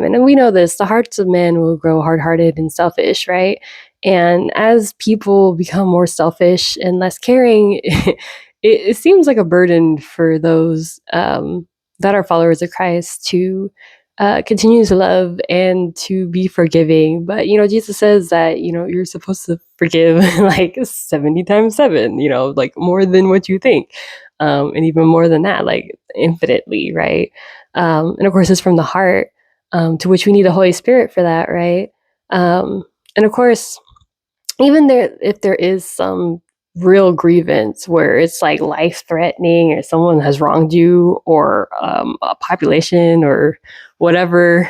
And we know this, the hearts of men will grow hard-hearted and selfish, right? And as people become more selfish and less caring, it seems like a burden for those that are followers of Christ to continue to love and to be forgiving. But, Jesus says that, you're supposed to forgive like 70 times seven, like more than what you think. And even more than that, like infinitely, right? And of course, it's from the heart, to which we need the Holy Spirit for that, right? And of course, even there, if there is some real grievance where it's like life threatening or someone has wronged you or a population or whatever,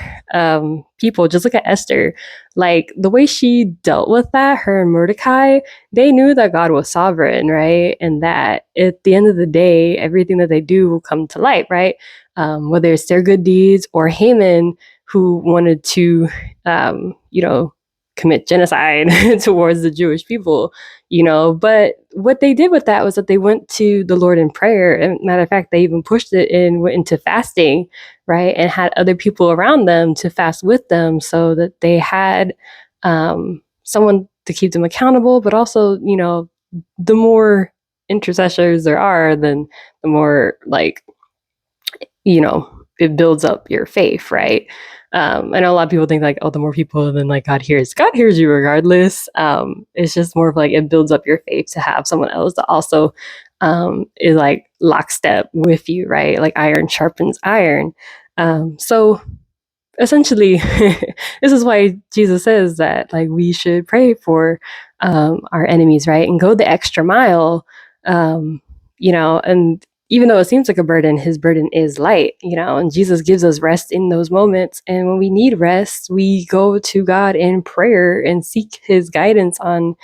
people, just look at Esther. Like the way she dealt with that, her and Mordecai, they knew that God was sovereign, right? And that at the end of the day, everything that they do will come to light, right? Whether it's their good deeds or Haman, who wanted to, commit genocide towards the Jewish people, But what they did with that was that they went to the Lord in prayer. And matter of fact, they even pushed it and went into fasting, right? And had other people around them to fast with them so that they had someone to keep them accountable, but also, the more intercessors there are, then the more like, it builds up your faith, right? I know a lot of people think like, oh, the more people, then like God hears you regardless. It's just more of like it builds up your faith to have someone else that also is like lockstep with you, right? Like iron sharpens iron. So essentially, this is why Jesus says that like we should pray for our enemies, right, and go the extra mile. And even though it seems like a burden, his burden is light, and Jesus gives us rest in those moments. And when we need rest, we go to God in prayer and seek his guidance on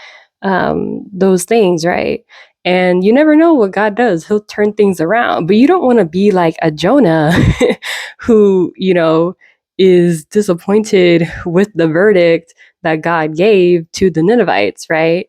those things, right? And you never know what God does. He'll turn things around, but you don't want to be like a Jonah who, is disappointed with the verdict that God gave to the Ninevites, right?